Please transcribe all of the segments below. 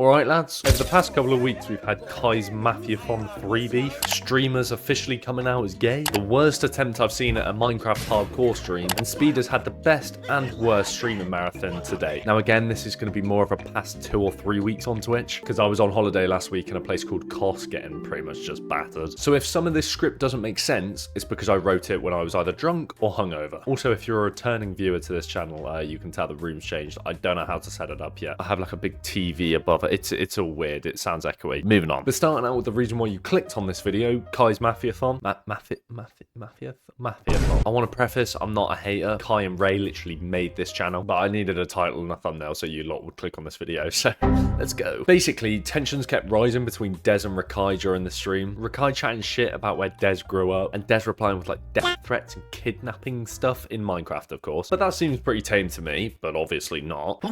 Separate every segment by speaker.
Speaker 1: Alright lads, over the past couple of weeks we've had Kai's Mafiathon 3 beef, streamers officially coming out as gay, the worst attempt I've seen at a Minecraft hardcore stream, and Speed has had the best and worst streaming marathon to date. Now again, this is going to be more of a past 2 or 3 weeks on Twitch, because I was on holiday last week in a place called Kos getting pretty much just battered. So if some of this script doesn't make sense, it's because I wrote it when I was either drunk or hungover. Also, if you're a returning viewer to this channel, you can tell the room's changed. I don't know how to set it up yet. I have like a big TV above it. It's all weird. It sounds echoey. Moving on. But starting out with the reason why you clicked on this video, Kai's Mafiathon. Mafiathon. I want to preface, I'm not a hater. Kai and Ray literally made this channel, but I needed a title and a thumbnail so you lot would click on this video. So let's go. Basically, tensions kept rising between Dez and Rakai during the stream. Rakai chatting shit about where Dez grew up, and Dez replying with like death threats and kidnapping stuff in Minecraft, of course. But that seems pretty tame to me, but obviously not.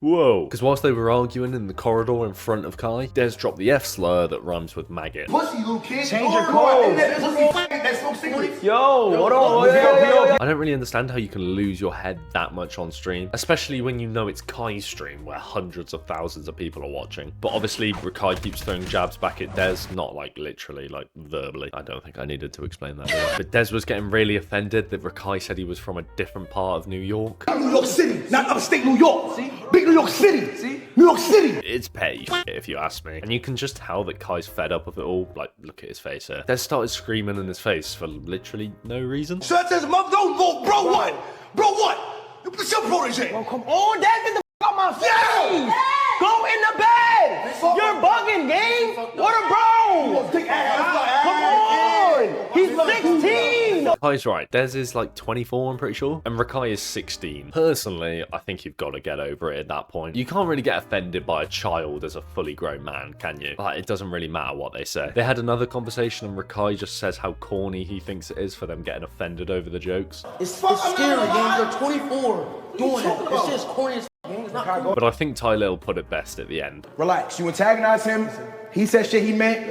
Speaker 1: Whoa. Because whilst they were arguing in the corridor in front of Kai, Dez dropped the F slur that rhymes with maggot.
Speaker 2: Pussy, little kid.
Speaker 3: Change your code.
Speaker 2: That's no secret.
Speaker 3: Yo, hold on.
Speaker 1: I don't really understand how you can lose your head that much on stream, especially when you know it's Kai's stream where hundreds of thousands of people are watching. But obviously, Rakai keeps throwing jabs back at Dez, not like literally, like verbally. I don't think I needed to explain that. But Dez was getting really offended that Rakai said he was from a different part of New York.
Speaker 2: New York City, not upstate New York. See? Big New York City. See? New York City.
Speaker 1: It's petty if you ask me. And you can just tell that Kai's fed up of it all. Like, look at his face here. Dez started screaming in his face for literally no reason.
Speaker 2: Shut his mouth. Don't vote. Bro, what? Bro, what? It's your protege.
Speaker 3: Well, come on, Dad, get the f out my face. Go in the bed. You're bugging, gang. What a bro. Come on. He's 16.
Speaker 1: Kai's right. Dez is like 24, I'm pretty sure. And Rakai is 16. Personally, I think you've got to get over it at that point. You can't really get offended by a child as a fully grown man, can you? Like, it doesn't really matter what they say. They had another conversation and Rakai just says how corny he thinks it is for them getting offended over the jokes.
Speaker 3: It's scary, gang. You're 24 doing it. It's just corny as f, gang. It's not cool.
Speaker 1: But I think Ty Lil put it best at the end.
Speaker 2: Relax. You antagonize him. He said shit he meant.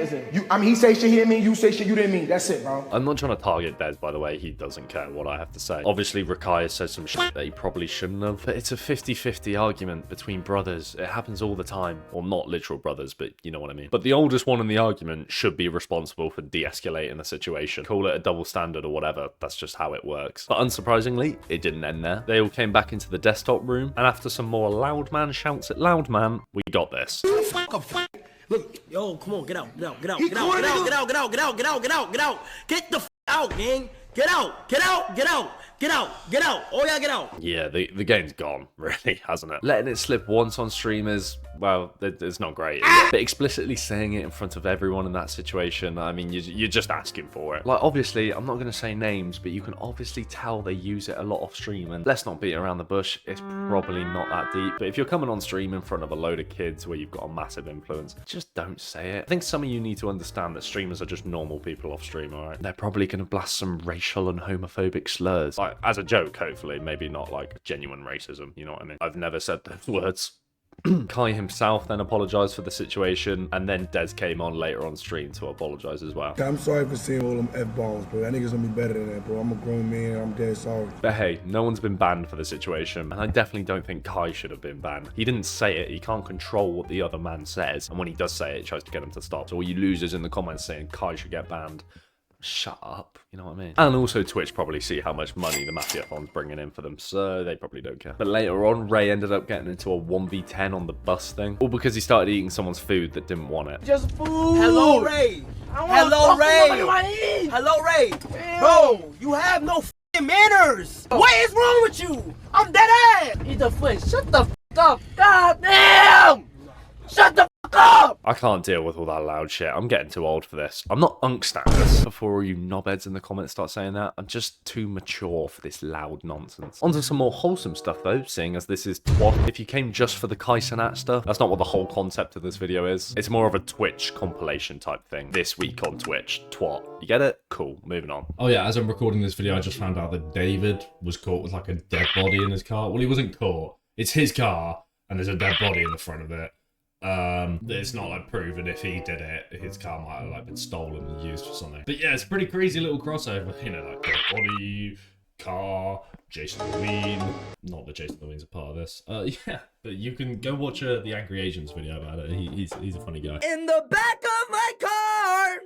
Speaker 2: He say shit he didn't mean. You say shit you didn't mean. That's it, bro.
Speaker 1: I'm not trying to target Dez, by the way. He doesn't care what I have to say. Obviously, Rakai has said some shit that he probably shouldn't have. But it's a 50-50 argument between brothers. It happens all the time. Well, not literal brothers, but you know what I mean. But the oldest one in the argument should be responsible for de-escalating the situation. Call it a double standard or whatever. That's just how it works. But unsurprisingly, it didn't end there. They all came back into the desktop room. And after some more loud man shouts at loud man, we got this.
Speaker 3: Look, yo, come on, get out. Get the f out, gang. Get out. Oh yeah, get out.
Speaker 1: Yeah, the game's gone, really, hasn't it? Letting it slip once on stream is, well, it's not great, is it? But explicitly saying it in front of everyone in that situation, I mean, you're just asking for it. Like, obviously, I'm not going to say names, but you can obviously tell they use it a lot off stream, and let's not beat around the bush, it's probably not that deep. But if you're coming on stream in front of a load of kids where you've got a massive influence, just don't say it. I think some of you need to understand that streamers are just normal people off stream, alright? They're probably going to blast some racial and homophobic slurs. Like, as a joke, hopefully, maybe not like genuine racism, you know what I mean? I've never said those words. Kai himself then apologized for the situation, and then Dez came on later on stream to apologize as well.
Speaker 4: I'm sorry for seeing all them F-balls, bro. That nigga's gonna be better than that, bro. I'm a grown man. I'm dead sorry.
Speaker 1: But hey, no one's been banned for the situation, and I definitely don't think Kai should have been banned. He didn't say it. He can't control what the other man says, and when he does say it, he tries to get him to stop. So all you losers in the comments saying Kai should get banned, shut up, you know what I mean? And also Twitch probably see how much money the Mafiathon's bringing in for them, so they probably don't care. But later on, Ray ended up getting into a 1v10 on the bus thing, all because he started eating someone's food that didn't want it.
Speaker 3: Just food. Hello, Ray. Hello, Ray. Hello, Ray. Bro, you have no f***ing manners. What is wrong with you? I'm dead ass. Eat the foot. Shut the f*** up. God damn. Shut the f*** up.
Speaker 1: I can't deal with all that loud shit. I'm getting too old for this. I'm not unk status. Before all you knobheads in the comments start saying that, I'm just too mature for this loud nonsense. Onto some more wholesome stuff though, seeing as this is TWOT. If you came just for the Cenat stuff, that's not what the whole concept of this video is. It's more of a Twitch compilation type thing. This week on Twitch, TWOT. You get it? Cool, moving on.
Speaker 5: Oh yeah, as I'm recording this video, I just found out that David was caught with like a dead body in his car. Well, he wasn't caught. It's his car, and there's a dead body in the front of it. It's not like proven if he did it, his car might have like been stolen and used for something. But yeah, it's a pretty crazy little crossover, you know, like dead body, car, Jason Leween. Not that Jason Leween's a part of this. Yeah, but you can go watch the Angry Asians video about it. He's a funny guy.
Speaker 3: In the back of my car,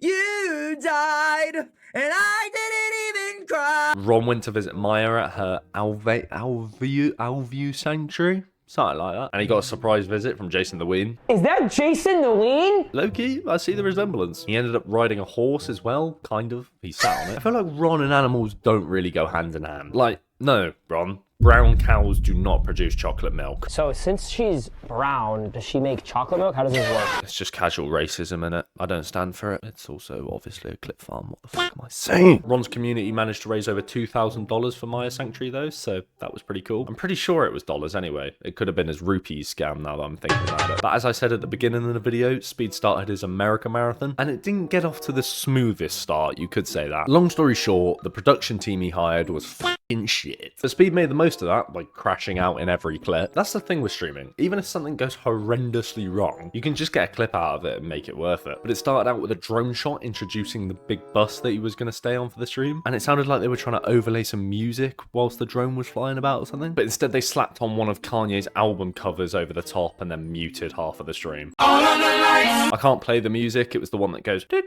Speaker 3: you died, and I didn't even cry.
Speaker 1: Ron went to visit Maya at her Alview sanctuary. Something like that. And he got a surprise visit from Jason Leween.
Speaker 3: Is that Jason Leween?
Speaker 1: Loki, I see the resemblance. He ended up riding a horse as well, kind of. He sat on it. I feel like Ron and animals don't really go hand in hand. Like, no, Ron. Brown cows do not produce chocolate milk.
Speaker 6: So since she's brown, does she make chocolate milk? How does this work?
Speaker 1: It's just casual racism in it. I don't stand for it. It's also obviously a clip farm. What the fuck am I saying? Ron's community managed to raise over $2,000 for Maya Sanctuary though, so that was pretty cool. I'm pretty sure it was dollars anyway. It could have been his rupees scam now that I'm thinking about it. But as I said at the beginning of the video, Speed started his America Marathon, and it didn't get off to the smoothest start, you could say that. Long story short, the production team he hired was fucking shit. But Speed made the most of that by crashing out in every clip. That's the thing with streaming. Even if something goes horrendously wrong, you can just get a clip out of it and make it worth it. But it started out with a drone shot introducing the big bus that he was going to stay on for the stream, and it sounded like they were trying to overlay some music whilst the drone was flying about or something. But instead they slapped on one of Kanye's album covers over the top and then muted half of the stream. I can't play the music. It was the one that goes for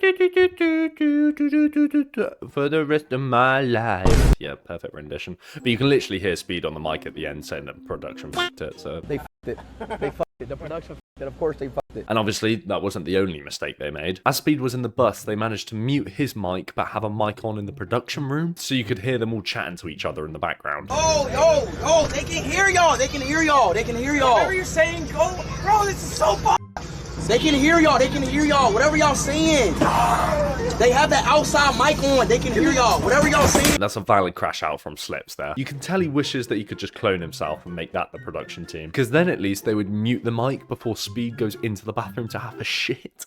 Speaker 1: the rest of my life. Yeah, perfect rendition. But you can literally hear Speed on the mic at the end saying that production fucked it. So
Speaker 3: They fucked it. They fucked it. The production fucked it. Of course they fucked it.
Speaker 1: And obviously, that wasn't the only mistake they made. As Speed was in the bus, they managed to mute his mic, but have a mic on in the production room, so you could hear them all chatting to each other in the background.
Speaker 3: Oh, they can hear y'all. They can hear y'all. They can hear y'all. Whatever you're saying, go. Bro, this is so fun. They can hear y'all. They can hear y'all. Whatever y'all saying. They have that outside mic on. They can hear y'all. Whatever y'all saying.
Speaker 1: That's a valid crash out from Slips there. You can tell he wishes that he could just clone himself and make that the production team, because then at least they would mute the mic before Speed goes into the bathroom to have a shit.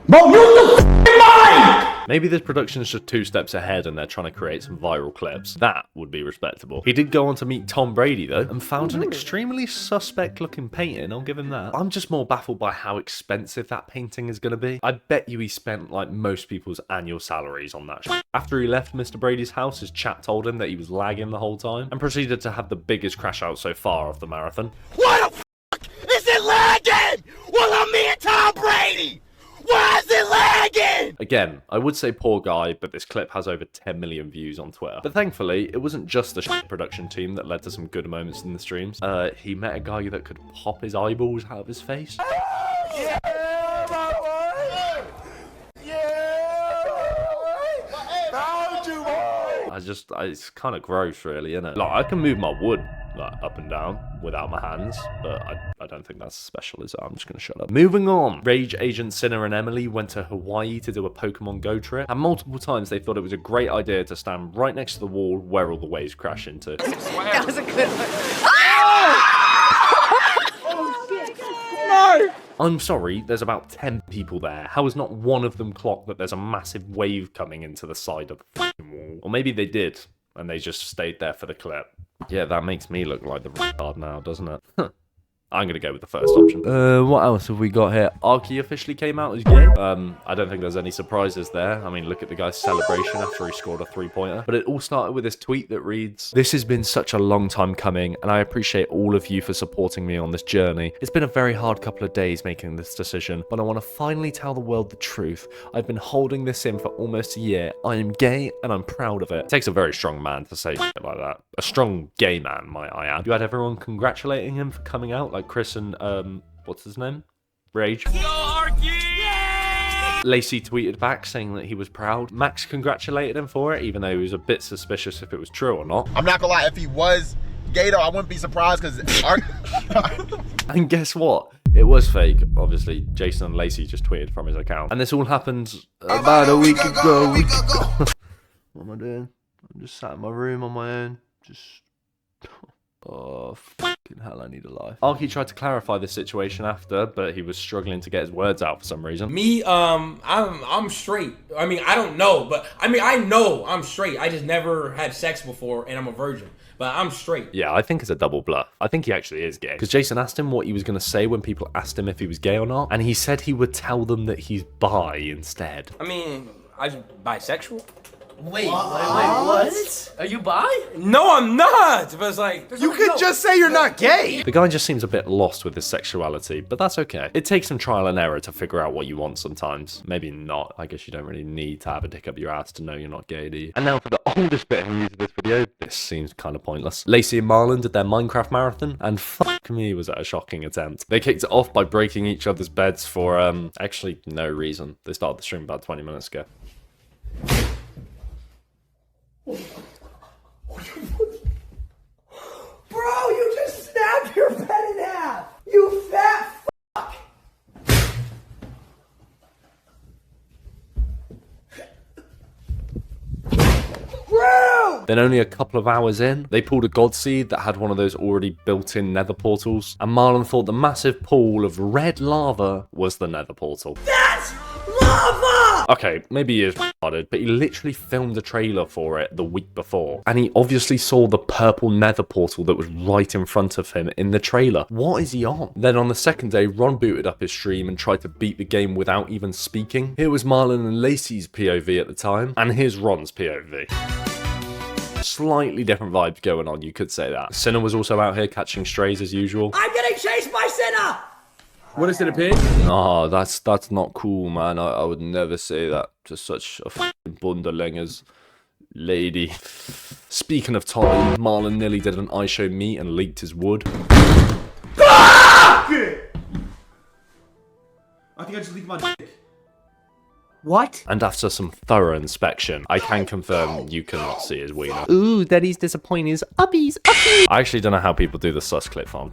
Speaker 2: Bro, use the mic!
Speaker 1: Maybe this production is just 2 steps ahead and they're trying to create some viral clips. That would be respectable. He did go on to meet Tom Brady though, and found an extremely suspect looking painting, I'll give him that. I'm just more baffled by how expensive that painting is going to be. I bet you he spent like most people's annual salaries on that shit. After he left Mr. Brady's house, his chat told him that he was lagging the whole time, and proceeded to have the biggest crash out so far of the marathon.
Speaker 3: What the fuck is it lagging? Well, I'm me and Tom Brady. Why is it lagging?
Speaker 1: Again, I would say poor guy, but this clip has over 10 million views on Twitter. But thankfully, it wasn't just the shit production team that led to some good moments in the streams. He met a guy that could pop his eyeballs out of his face.
Speaker 2: Yeah, my boy! Yeah! Found you, boy!
Speaker 1: It's kind of gross really, isn't it? Like, I can move my wood like up and down without my hands, but I don't think that's special, is it? I'm just gonna shut up. Moving on. Rage Agent Sinner and Emily went to Hawaii to do a Pokemon Go trip, and multiple times they thought it was a great idea to stand right next to the wall where all the waves crash into.
Speaker 3: That was a good one. No!
Speaker 1: I'm sorry, there's about 10 people there. How has not one of them clocked that there's a massive wave coming into the side of the fucking wall? Or maybe they did, and they just stayed there for the clip. Yeah, that makes me look like the retard now, doesn't it? I'm gonna go with the first option. What else have we got here? Arky officially came out as gay. I don't think there's any surprises there. I mean, look at the guy's celebration after he scored a 3-pointer. But it all started with this tweet that reads, "This has been such a long time coming, and I appreciate all of you for supporting me on this journey. It's been a very hard couple of days making this decision, but I want to finally tell the world the truth. I've been holding this in for almost a year. I am gay, and I'm proud of it." It takes a very strong man to say shit like that. A strong gay man, might I add. You had everyone congratulating him for coming out, like Chris and, what's his name? Rage. Lacey tweeted back saying that he was proud. Max congratulated him for it, even though he was a bit suspicious if it was true or not.
Speaker 7: I'm not gonna lie, if he was gay though, I wouldn't be surprised because
Speaker 1: And guess what? It was fake. Obviously, Jason and Lacey just tweeted from his account. And this all happened about a week ago. What am I doing? I'm just sat in my room on my own. Just... Oh, fucking hell, I need a life. Arky tried to clarify the situation after, but he was struggling to get his words out for some reason.
Speaker 8: Me, I'm straight. I mean, I don't know, but I mean, I know I'm straight. I just never had sex before, and I'm a virgin. But I'm straight.
Speaker 1: Yeah, I think it's a double bluff. I think he actually is gay. Because Jason asked him what he was going to say when people asked him if he was gay or not, and he said he would tell them that he's bi instead.
Speaker 8: I mean, I'm bisexual.
Speaker 3: Wait, what? Are you bi?
Speaker 8: No, I'm not. But it's like
Speaker 2: You could just say you're not gay.
Speaker 1: The guy just seems a bit lost with his sexuality, but that's okay. It takes some trial and error to figure out what you want sometimes. Maybe not. I guess you don't really need to have a dick up your ass to know you're not gay, do you? And now for the oldest bit of news of this video. This seems kind of pointless. Lacey and Marlon did their Minecraft marathon, and fuck me, was it a shocking attempt. They kicked it off by breaking each other's beds for, actually no reason. They started the stream about 20 minutes ago.
Speaker 3: Bro, you just snapped your bed in half! You fat fuck! Bro!
Speaker 1: Then only a couple of hours in, they pulled a god seed that had one of those already built-in nether portals, and Marlon thought the massive pool of red lava was the nether portal.
Speaker 3: That's lava!
Speaker 1: Okay, maybe he is retarded, but he literally filmed a trailer for it the week before, and he obviously saw the purple nether portal that was right in front of him in the trailer. What is he on? Then on the second day, Ron booted up his stream and tried to beat the game without even speaking. Here was Marlon and Lacey's POV at the time, and here's Ron's POV. Slightly different vibes going on, you could say that. Sinner was also out here catching strays as usual.
Speaker 3: I'm getting chased by Senna!
Speaker 2: What is it, a pig?
Speaker 1: Oh, that's not cool, man. I would never say that to such a f***ing bunderling as lady. Speaking of Tommy, Marlon nearly did an iShow meet and leaked his wood.
Speaker 2: I think I just leaked my dick.
Speaker 3: What?
Speaker 1: And after some thorough inspection, I can confirm you cannot see his wiener. Ooh, Daddy's disappointing his uppies, uppies. I actually don't know how people do the sus clip farm.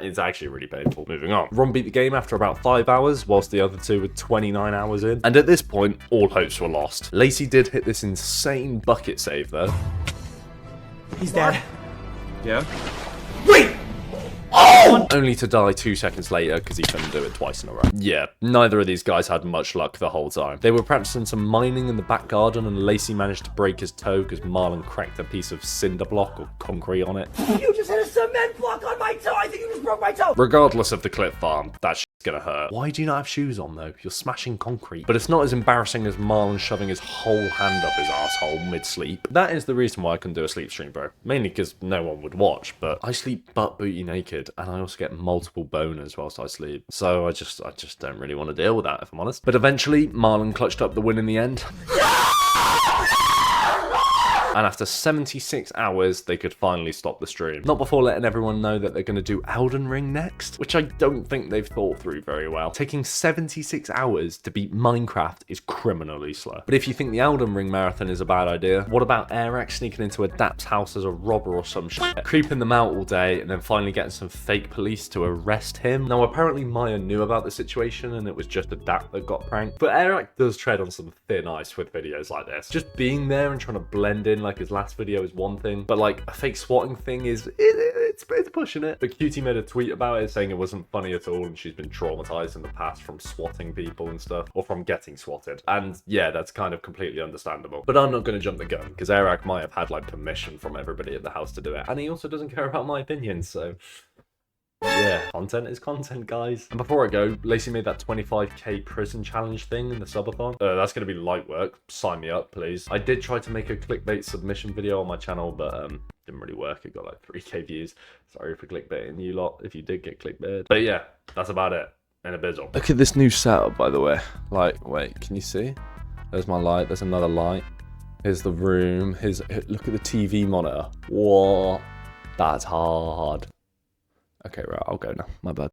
Speaker 1: It's actually really painful. Moving on. Ron beat the game after about 5 hours, whilst the other two were 29 hours in. And at this point, all hopes were lost. Lacey did hit this insane bucket save though.
Speaker 3: He's dead.
Speaker 2: Yeah?
Speaker 3: Wait!
Speaker 1: Only to die 2 seconds later because he couldn't do it twice in a row. Yeah, neither of these guys had much luck the whole time. They were practicing some mining in the back garden and Lacey managed to break his toe because Marlon cracked a piece of cinder block or concrete on it.
Speaker 3: You just hit a cement block on my toe! I think you just broke my toe!
Speaker 1: Regardless of the clip farm, that shit's gonna hurt. Why do you not have shoes on though? You're smashing concrete. But it's not as embarrassing as Marlon shoving his whole hand up his asshole mid-sleep. That is the reason why I couldn't do a sleep stream, bro. Mainly because no one would watch, but I sleep butt booty naked and I also get multiple boners whilst I sleep. So I just don't really want to deal with that, if I'm honest. But eventually, Marlon clutched up the win in the end. And after 76 hours, they could finally stop the stream. Not before letting everyone know that they're going to do Elden Ring next, which I don't think they've thought through very well. Taking 76 hours to beat Minecraft is criminally slow. But if you think the Elden Ring marathon is a bad idea, what about Eric sneaking into Adapt's house as a robber or some shit, creeping them out all day, and then finally getting some fake police to arrest him? Now, apparently Maya knew about the situation, and it was just Adapt that got pranked. But Eric does tread on some thin ice with videos like this. Just being there and trying to blend in like his last video is one thing, but like a fake swatting thing is it's pushing it. But Cutie made a tweet about it saying it wasn't funny at all and she's been traumatized in the past from swatting people and stuff, or from getting swatted. And yeah, that's kind of completely understandable. But I'm not going to jump the gun because Eric might have had like permission from everybody at the house to do it, and he also doesn't care about my opinion, so yeah, content is content, guys. And before I go, Lacey made that 25k prison challenge thing in the subathon. That's going to be light work. Sign me up, please. I did try to make a clickbait submission video on my channel, but didn't really work. It got like 3k views. Sorry for clickbaiting you lot if you did get clickbaited. But yeah, that's about it. In a bizzle. Look at this new setup, by the way. Like, wait, can you see? There's my light. There's another light. Here's the room. Look at the TV monitor. Whoa, that's hard. Okay, right, I'll go now. My bad.